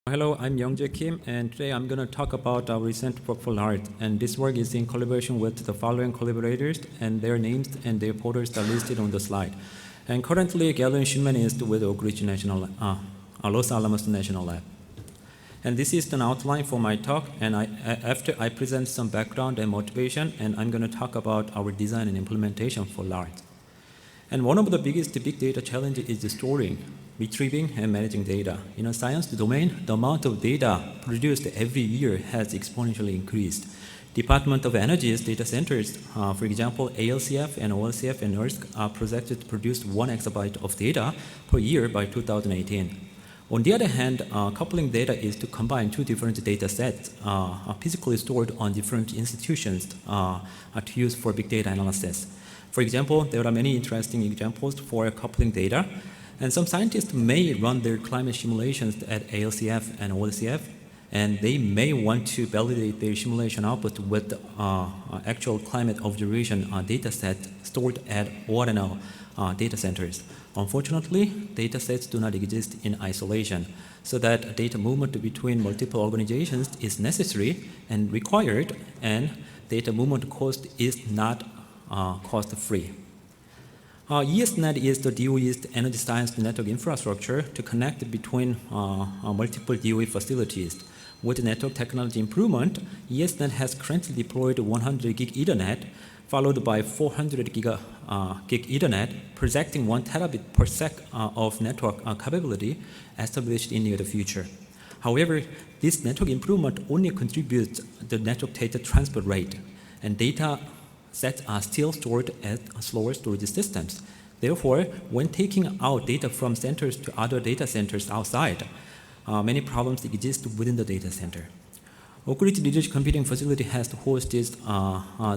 Hello, I'm Youngjae Kim, and today I'm going to talk about our recent work for LART. And this work is in collaboration with the following collaborators, and their names and their posters are listed on the slide. And currently, Galen Shipman is with Oak Ridge Los Alamos National Lab. And this is an outline for my talk, and after I present some background and motivation, and I'm going to talk about our design and implementation for LART. And one of the biggest big data challenges is the storing, retrieving, and managing data. In a science domain, the amount of data produced every year has exponentially increased. Department of Energy's data centers, for example, ALCF and OLCF and NERSC are projected to produce 1 exabyte of data per year by 2018. On the other hand, coupling data is to combine two different data sets physically stored on different institutions to use for big data analysis. For example, there are many interesting examples for coupling data. And some scientists may run their climate simulations at ALCF and OLCF, and they may want to validate their simulation output with actual climate observation data set stored at ORNL data centers. Unfortunately, data sets do not exist in isolation, so that data movement between multiple organizations is necessary and required, and data movement cost is not cost-free. USENIX is the DOE's energy science network infrastructure to connect between multiple DOE facilities. With network technology improvement, USENIX has currently deployed 100 gig Ethernet, followed by 400 gig Ethernet, projecting 1 terabit per sec of network capability established in the near future. However, this network improvement only contributes the network data transfer rate, and data sets are still stored at slower storage systems. Therefore, when taking out data from centers to other data centers outside, many problems exist within the data center. Oak Ridge Research Computing Facility has hosted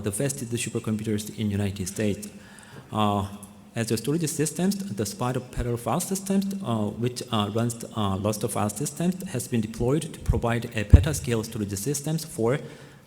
the fastest supercomputers in the United States. As the storage systems, the spider parallel file systems, which runs lost file systems, has been deployed to provide a petascale storage systems for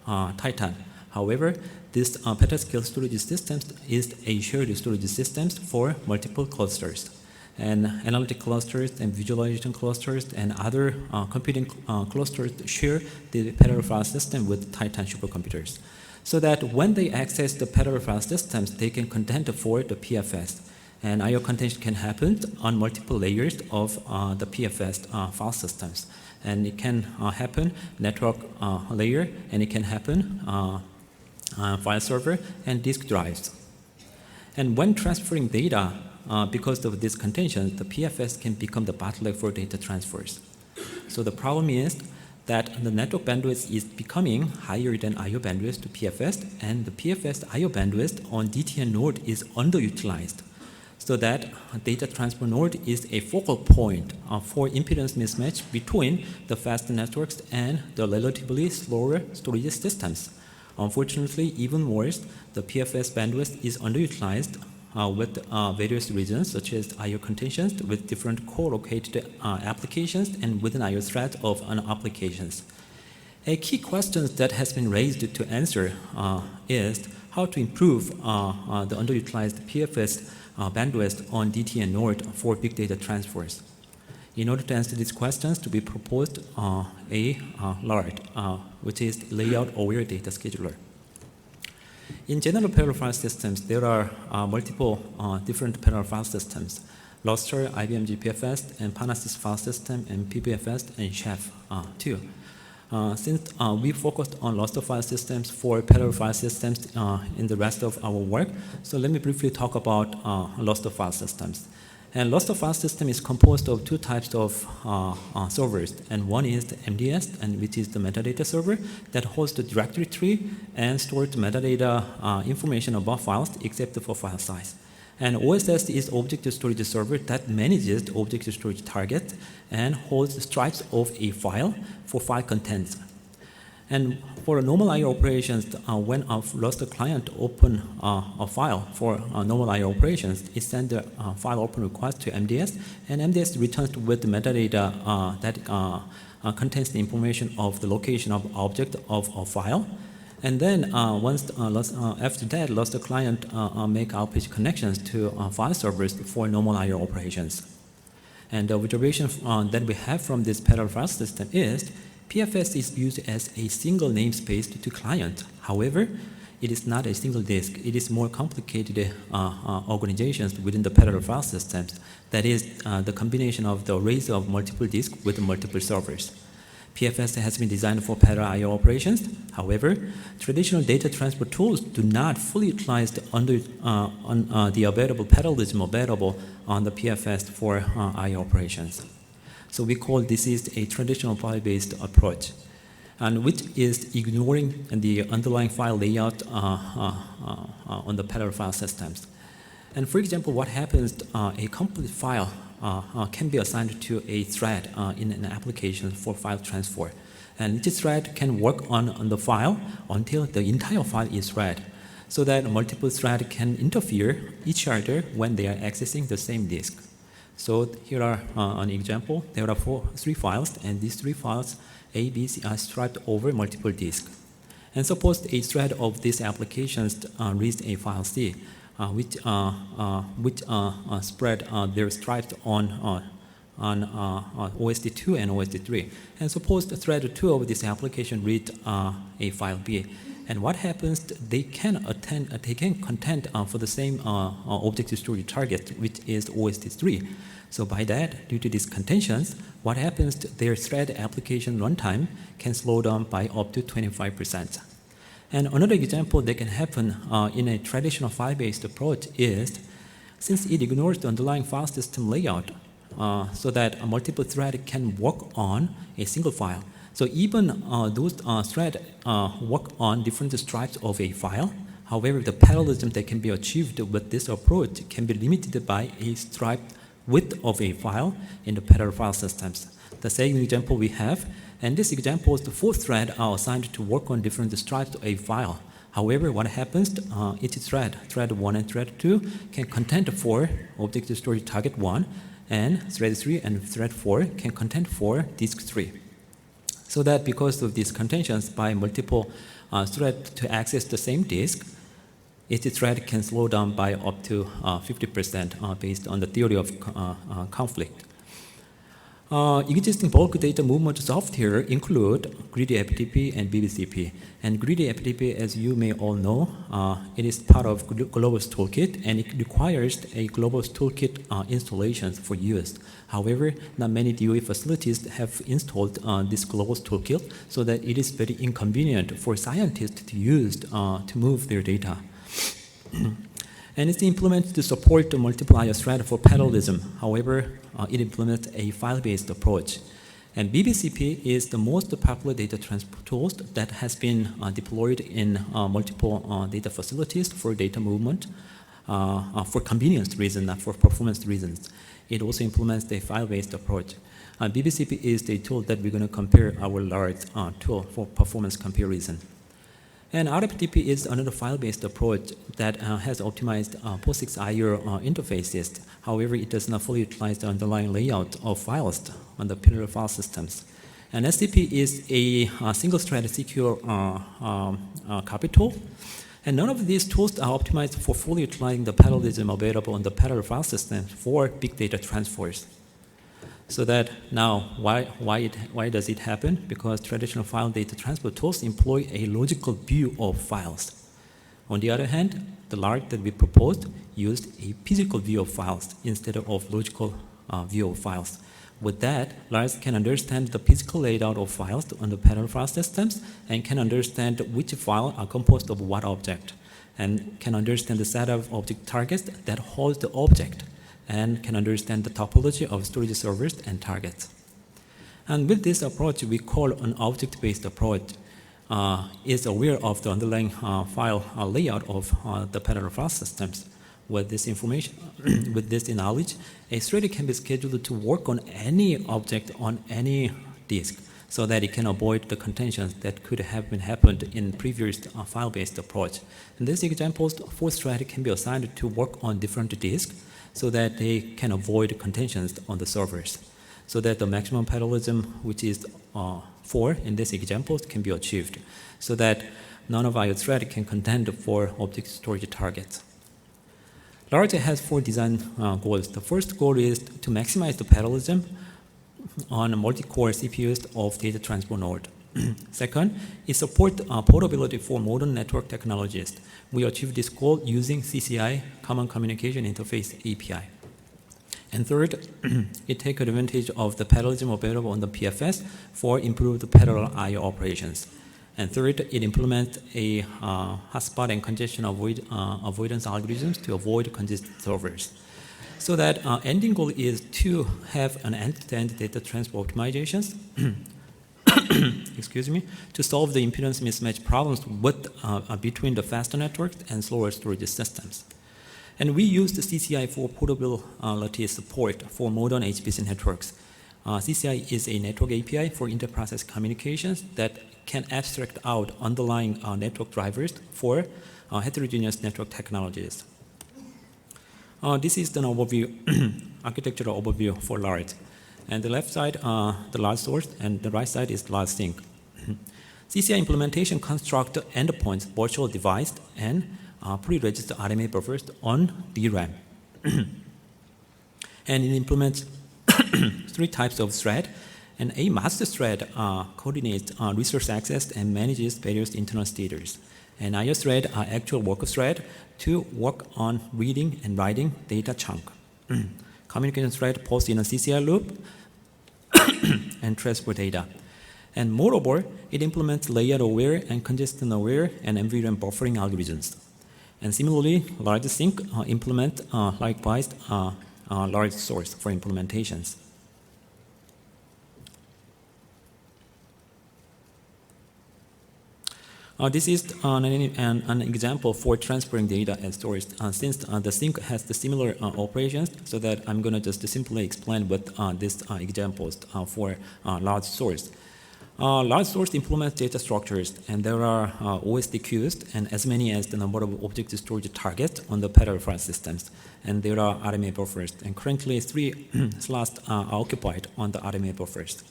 Titan. However, this petascale storage systems is a shared storage systems for multiple clusters. And analytic clusters and visualization clusters and other computing clusters share the parallel file system with Titan supercomputers, so that when they access the parallel file systems, they can contend for the PFS. And I/O contention can happen on multiple layers of the PFS file systems. And it can happen network layer, and it can happen file server and disk drives. And when transferring data, because of this contention, the PFS can become the bottleneck for data transfers. So the problem is that the network bandwidth is becoming higher than I/O bandwidth to PFS, and the PFS I/O bandwidth on DTN node is underutilized, so that data transfer node is a focal point for impedance mismatch between the fast networks and the relatively slower storage systems. Unfortunately, even worse, the PFS bandwidth is underutilized with various reasons, such as I/O contentions with different co-located applications and within I/O threads of applications. A key question that has been raised to answer is how to improve the underutilized PFS bandwidth on DTN node for big data transfers. In order to answer these questions, to be proposed a LART, which is layout-aware data scheduler. In general parallel file systems, there are multiple different parallel file systems: Lustre, IBM GPFS, and Panasys file system, and PBFS, and Chef too. Since we focused on Lustre file systems for parallel file systems in the rest of our work, so let me briefly talk about Lustre file systems. And Lustre file system is composed of two types of servers, and one is the MDS, and which is the metadata server that holds the directory tree and stores metadata information about files except for file size. And OSS is object storage server that manages the object storage target and holds stripes of a file for file contents. And for normal I/O operations, when a Lustre client open a file for normal I/O operations, it sends the file open request to MDS, and MDS returns with the metadata that contains the information of the location of object of a file. And then after that, Lustre client make output connections to file servers for normal I/O operations. And the observation that we have from this parallel file system is PFS is used as a single namespace to client. However, it is not a single disk. It is more complicated organizations within the parallel file systems. That is the combination of the arrays of multiple disks with multiple servers. PFS has been designed for parallel I/O operations. However, traditional data transfer tools do not fully utilize the available parallelism available on the PFS for I/O operations. So we call this is a traditional file-based approach, and which is ignoring the underlying file layout on the parallel file systems. And for example, what happens, a complete file can be assigned to a thread in an application for file transfer. And each thread can work on the file until the entire file is read, so that multiple threads can interfere each other when they are accessing the same disk. So here are an example. There are three files, and these three files, A, B, C, are striped over multiple disks. And suppose a thread of these applications reads a file C, which spread their stripes on OSD2 and OSD3. And suppose the thread 2 of this application reads a file B. And what happens? They can contend for the same object storage target, which is OSD3. So by that, due to these contentions, what happens? Their thread application runtime can slow down by up to 25%. And another example that can happen in a traditional file-based approach is, since it ignores the underlying file system layout, so that a multiple thread can work on a single file. So even those threads work on different stripes of a file. However, the parallelism that can be achieved with this approach can be limited by a stripe width of a file in the parallel file systems. The same example we have, and this example is the four threads are assigned to work on different stripes of a file. However, what happens? Each thread 1 and thread 2, can contend for object storage target 1, and thread 3 and thread 4 can contend for disk 3. So that because of these contentions by multiple threads to access the same disk, each thread can slow down by up to 50% based on the theory of conflict. Existing bulk data movement software include Greedy FTP and BBCP. And Greedy FTP, as you may all know, it is part of Globus Toolkit, and it requires a Globus Toolkit installation for use. However, not many DOE facilities have installed this Globus Toolkit, so that it is very inconvenient for scientists to use to move their data. And it's implemented to support the multiple I/O thread for parallelism. However, it implements a file-based approach. And BBCP is the most popular data transfer tool that has been deployed in multiple data facilities for data movement, for convenience reasons, not for performance reasons. It also implements the file-based approach. BBCP is the tool that we're going to compare our large tool for performance comparison. And RFTP is another file-based approach that has optimized POSIX I/O interfaces. However, it does not fully utilize the underlying layout of files on the parallel file systems. And STP is a single-thread secure copy tool. And none of these tools are optimized for fully utilizing the parallelism available on the parallel file system for big data transfers. So that now, why does it happen? Because traditional file data transfer tools employ a logical view of files. On the other hand, the LARC that we proposed used a physical view of files instead of logical view of files. With that, LARC can understand the physical layout of files on the parallel file systems and can understand which file are composed of what object, and can understand the set of object targets that holds the object, and can understand the topology of storage servers and targets. And with this approach, we call an object-based approach, is aware of the underlying file layout of the parallel file systems. With this information, with this knowledge, a thread can be scheduled to work on any object on any disk, so that it can avoid the contentions that could have been happened in previous file-based approach. In this example, four threads can be assigned to work on different disks, so that they can avoid contentions on the servers, so that the maximum parallelism, which is 4 in this example, can be achieved, so that none of our threads can contend for object storage targets. Large has 4 design goals. The first goal is to maximize the parallelism on multi-core CPUs of data transport node. Second, it supports portability for modern network technologies. We achieve this goal using CCI, Common Communication Interface API. And third, it takes advantage of the parallelism available on the PFS for improved parallel I/O operations. And third, it implements a hotspot and congestion avoidance algorithms to avoid congested servers. So that ending goal is to have an end-to-end data transfer optimizations excuse me, to solve the impedance mismatch problems with, between the faster networks and slower storage systems. And we use the CCI for portability support for modern HPC networks. CCI is a network API for inter-process communications that can abstract out underlying network drivers for heterogeneous network technologies. This is the overview, architectural overview for large. And the left side, the large source, and the right side is large sink. CCI implementation construct endpoints, virtual device, and pre-registered RMA buffers on DRAM. And it implements 3 types of thread. And a master thread coordinates resource access and manages various internal states. And IO thread are actual worker thread to work on reading and writing data chunk. Communication thread posts in a CCI loop and transfer data. And moreover, it implements layout-aware and congestion-aware and NVRAM buffering algorithms. And similarly, large sink implement likewise large source for implementations. This is an example for transferring data and storage. Since the sink has the similar operations, so that I'm going to just simply explain what these examples for large source. Large source implements data structures, and there are OSD queues, and as many as the number of object storage targets on the parallel file systems. And there are RMA buffers, and currently 3 slots are occupied on the RMA buffers.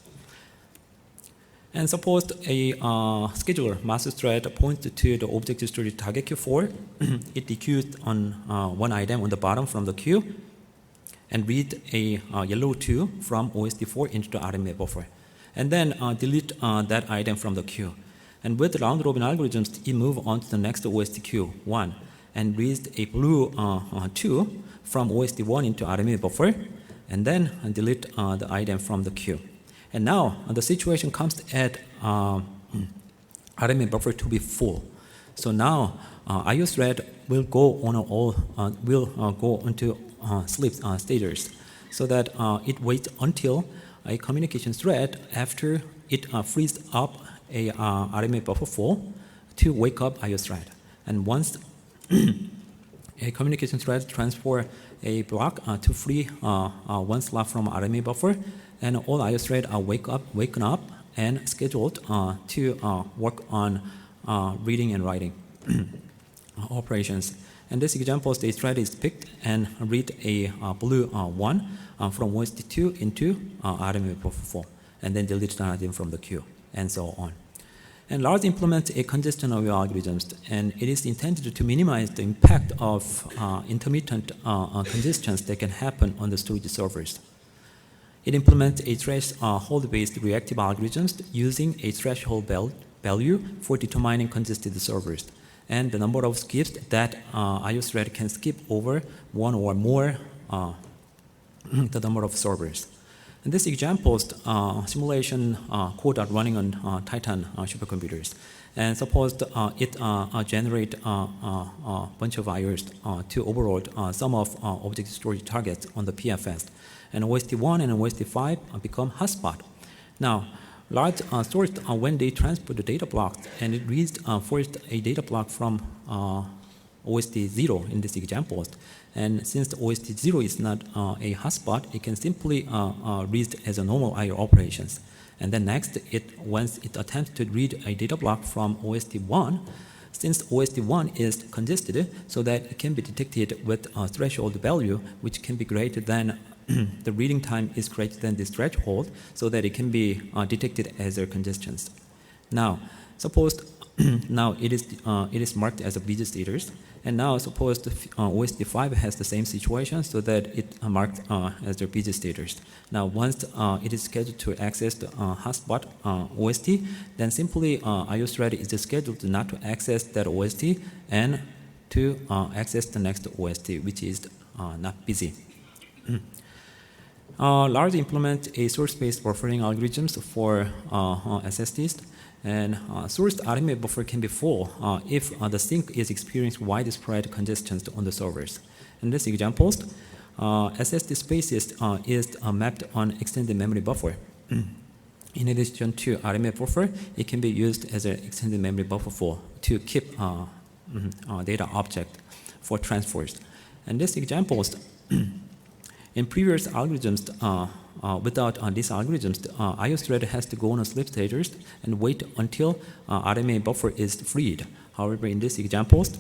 And suppose a scheduler master thread points to the object storage target queue 4. It dequeues on one item on the bottom from the queue and read a yellow 2 from OSD4 into the RMA buffer. And then delete that item from the queue. And with round-robin algorithms, it moves on to the next OSD queue 1 and reads a blue 2 from OSD1 into RMA buffer, and then delete the item from the queue. And now the situation comes at RMA buffer to be full. So now IO thread will go on go into sleep stages, so that it waits until a communication thread after it frees up a RMA buffer full to wake up IO thread. And once a communication thread transfer a block to free one slot from RMA buffer, and all IO threads are waken up and scheduled to work on reading and writing operations. In this example, the thread is picked and read a blue 1 from OSD2 into RMA buffer 4, and then delete the item from the queue, and so on. And large implements a congestion-aware algorithms, and it is intended to minimize the impact of intermittent congestions that can happen on the storage servers. It implements a threshold-based reactive algorithms using a threshold value for determining congested servers, and the number of skips that IO thread can skip over one or more the number of servers. In this example, simulation code are running on Titan supercomputers, and suppose it generate a bunch of IOs to overload some of object storage targets on the PFS, and OSD1 and OSD5 become hotspot. Now, large storage when they transport the data blocks, and it reads first a data block from OSD0 in this example. And since the OSD0 is not a hotspot, it can simply read as a normal I/O operations. And then next, once it attempts to read a data block from OSD1, since OSD1 is congested, so that it can be detected with a threshold value, which can be greater than the reading time is greater than this threshold, so that it can be detected as a congestion. Now, suppose now it is marked as a busy status. And now suppose the OSD5 has the same situation, so that it marked as the busy status. Now once it is scheduled to access the hotspot OSD, then simply IO thread is scheduled not to access that OSD and to access the next OSD, which is not busy. Large implement a source-based buffering algorithms for SSDs, and sourced RMA buffer can be full if the sink is experiencing widespread congestion on the servers. In this example, SSD spaces is mapped on extended memory buffer. In addition to RMA buffer, it can be used as an extended memory buffer to keep data object for transfers. And this examples, in previous algorithms, without these algorithms, IO thread has to go on a sleep status and wait until RMA buffer is freed. However, in these examples,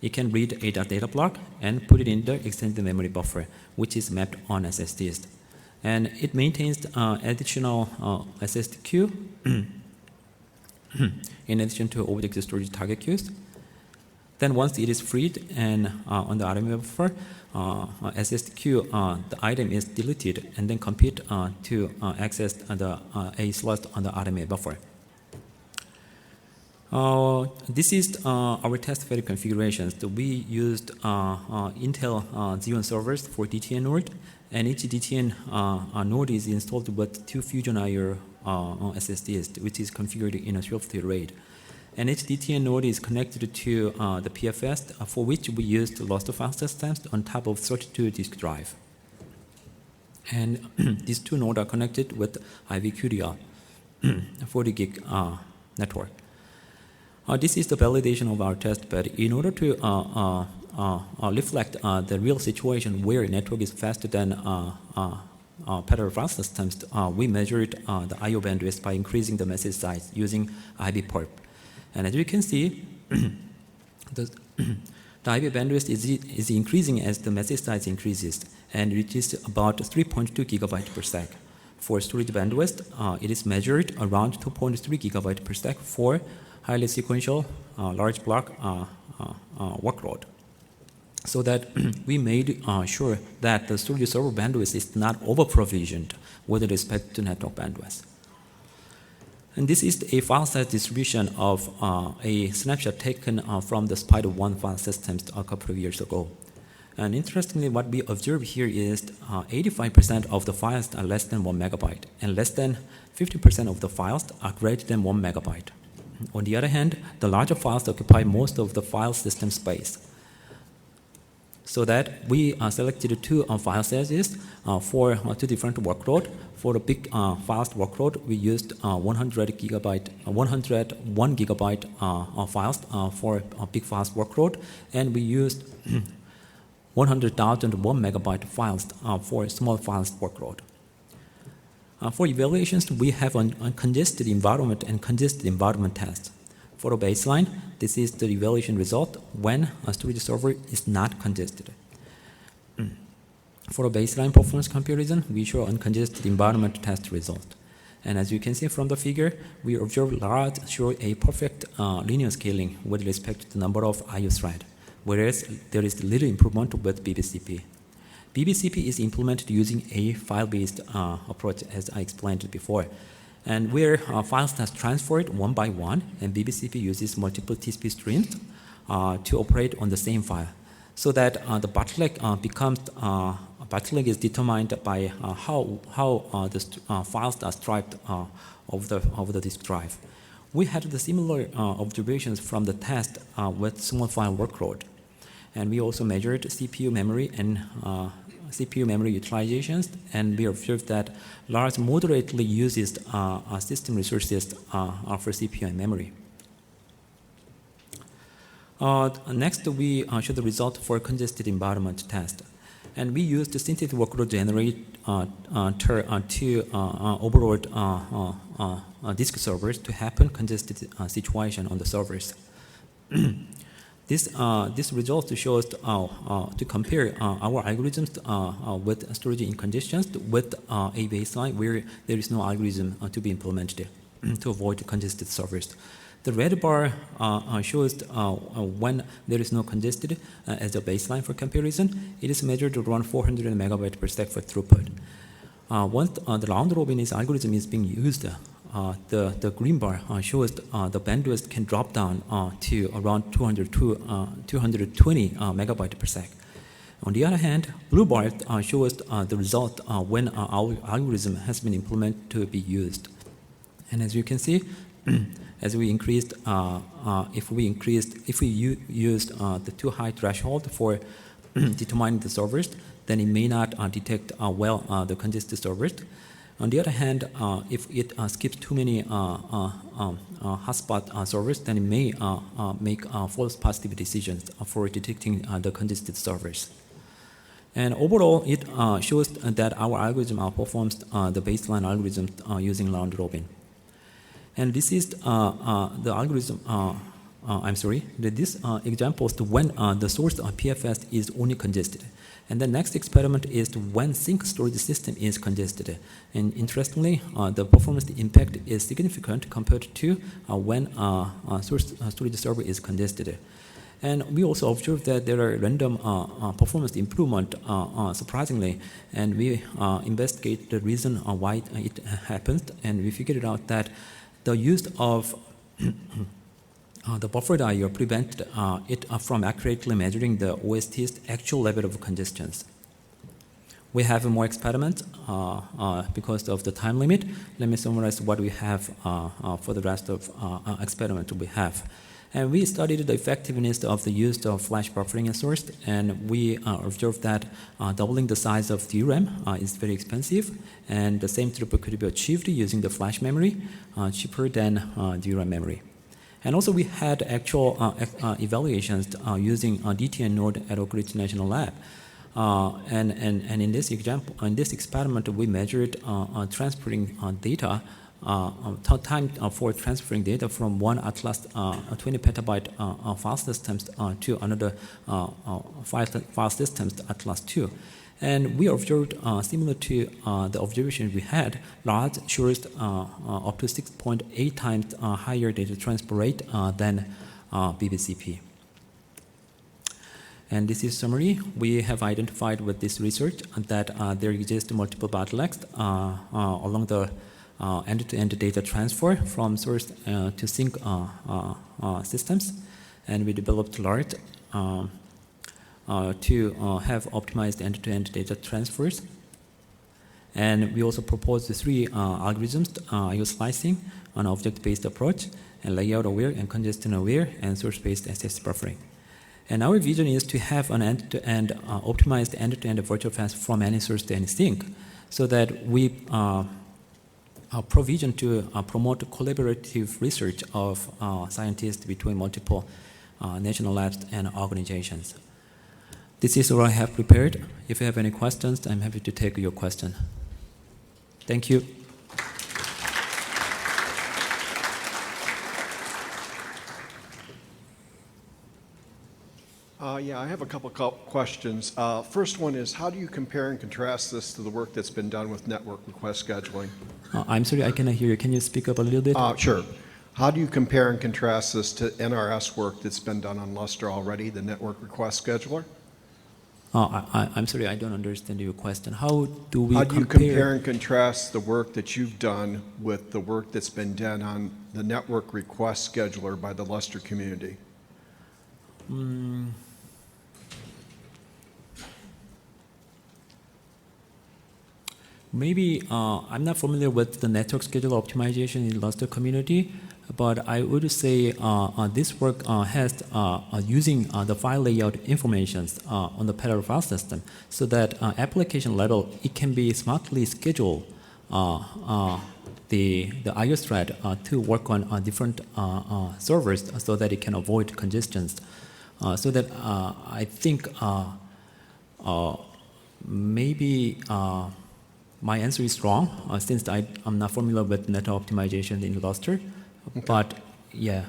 it can read a data block and put it in the extended memory buffer, which is mapped on SSDs. And it maintains additional SSD queue in addition to object storage target queues. Then once it is freed and on the RMA buffer, SSD queue, the item is deleted and then compute to access a slot on the RMA buffer. This is our test bed configurations. We used Intel Xeon servers for DTN node, and each DTN node is installed with 2 Fusion IO SSDs, which is configured in a swift RAID. And each DTN node is connected to the PFS, for which we used lost file systems on top of 32 disk drive. And these 2 nodes are connected with IVQDR, 40 gig network. This is the validation of our test bed. In order to reflect the real situation where network is faster than parallel file systems, we measured the IO bandwidth by increasing the message size using IBPerf. And as you can see, the IO bandwidth is increasing as the message size increases, and it is about 3.2 gigabyte per sec. For storage bandwidth, it is measured around 2.3 gigabyte per sec for highly sequential large block workload. So that we made sure that the storage server bandwidth is not over-provisioned with respect to network bandwidth. And this is a file size distribution of a snapshot taken from the Spider-1 file systems a couple of years ago. And interestingly, what we observe here is 85% of the files are less than 1 megabyte, and less than 50% of the files are greater than 1 megabyte. On the other hand, the larger files occupy most of the file system space. So that we selected 2 file sizes for 2 different workload. For the big files workload, we used 101 gigabyte files for big files workload, and we used 100,001 megabyte files for small files workload. For evaluations, we have a congested environment and congested environment test. For the baseline, this is the evaluation result when a storage server is not congested. For a baseline performance comparison, we show uncongested environment test result. And as you can see from the figure, we observe large show a perfect linear scaling with respect to the number of IO threads, whereas there is little improvement with BBCP. BBCP is implemented using a file-based approach, as I explained before, and where files are transferred one by one, and BBCP uses multiple TCP streams to operate on the same file, so that the bottleneck bottleneck is determined by how the files are striped over the disk drive. We had the similar observations from the test with small file workload, and we also measured CPU memory and CPU memory utilizations, and we observed that large moderately uses system resources for CPU and memory. Next, we show the result for congested environment test. And we used the synthetic workload generator to overload disk servers to happen congested situation on the servers. This result shows to compare our algorithms with storage in congestion with a baseline where there is no algorithm to be implemented. to avoid congested servers. The red bar shows when there is no congested as a baseline for comparison. It is measured around 400 megabytes per sec for throughput. Once the round-robin algorithm is being used, the green bar shows the bandwidth can drop down to around 220 megabytes per sec. On the other hand, blue bar shows the result when our algorithm has been implemented to be used. And as you can see, as we increased, if we used the too high threshold for determining the servers, then it may not detect the congested servers. On the other hand, if it skips too many hotspot servers, then it may make false positive decisions for detecting the congested servers. And overall, it shows that our algorithm outperforms the baseline algorithm using round robin. And this is the algorithm. This examples to when the source PFS is only congested. And the next experiment is to when sync storage system is congested. And interestingly, the performance impact is significant compared to when source storage server is congested. And we also observed that there are random performance improvement, surprisingly, and we investigate the reason why it happens, and we figured out that the use of the buffered I/O prevented it from accurately measuring the OST's actual level of congestions. We have more experiments because of the time limit. Let me summarize what we have for the rest of experiment we have. And we studied the effectiveness of the use of flash buffering as source, and we observed that doubling the size of DRAM is very expensive, and the same throughput could be achieved using the flash memory, cheaper than DRAM memory. And also we had actual evaluations using DTN node at Oak Ridge National Lab. And in this experiment, we measured transferring data, time for transferring data from one Atlas 20 petabyte file systems to another file systems, Atlas 2. And we observed, similar to the observation we had, large shows up to 6.8 times higher data transfer rate than BBCP. And this is summary. We have identified with this research that there exist multiple bottlenecks along the end-to-end data transfer from source to sync systems, and we developed LART to have optimized end-to-end data transfers. And we also proposed the three algorithms: I/O slicing, an object-based approach, and layout-aware and congestion-aware, and source-based SS buffering. And our vision is to have an end-to-end optimized end-to-end virtual fast from any source to any sync, so that we provision to promote collaborative research of scientists between multiple national labs and organizations. This is what I have prepared. If you have any questions, I'm happy to take your question. Thank you. Yeah, I have a couple questions. First one is, how do you compare and contrast this to the work that's been done with network request scheduling? I'm sorry, I cannot hear you. Can you speak up a little bit? Sure. How do you compare and contrast this to NRS work that's been done on Lustre already, the network request scheduler? I'm sorry, I don't understand your question. How do you compare and contrast the work that you've done with the work that's been done on the network request scheduler by the Lustre community? Maybe I'm not familiar with the network schedule optimization in Lustre community, but I would say this work has using the file layout informations on the parallel file system, so that application level it can be smartly schedule the I/O thread to work on different servers, so that it can avoid congestions. So that I think maybe my answer is wrong, since I'm not familiar with network optimization in Lustre. Okay. But yeah.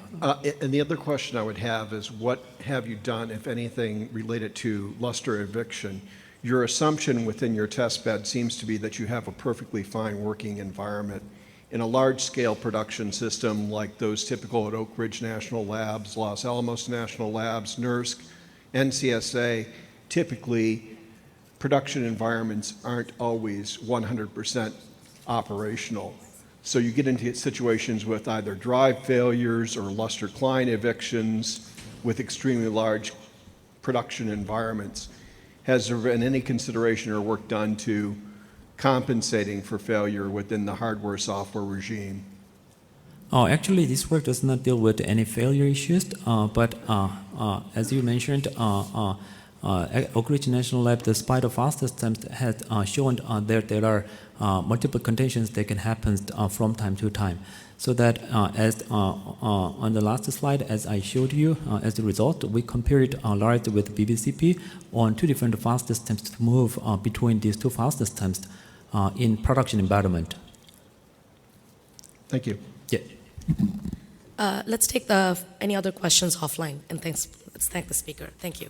And the other question I would have is, what have you done, if anything, related to Lustre eviction? Your assumption within your test bed seems to be that you have a perfectly fine working environment in a large-scale production system like those typical at Oak Ridge National Labs, Los Alamos National Labs, NERSC, NCSA, typically production environments aren't always 100% operational. So you get into situations with either drive failures or luster Klein evictions with extremely large production environments. Has there been any consideration or work done to compensating for failure within the hardware-software regime? Actually, this work does not deal with any failure issues, but as you mentioned, Oak Ridge National Lab, despite the fast systems, has shown that there are multiple conditions that can happen from time to time. So that as on the last slide, as I showed you, as a result, we compared LART with BBCP on two different fast systems to move between these two fast systems in production environment. Thank you. Yeah. Let's take any other questions offline, and let's thank the speaker. Thank you.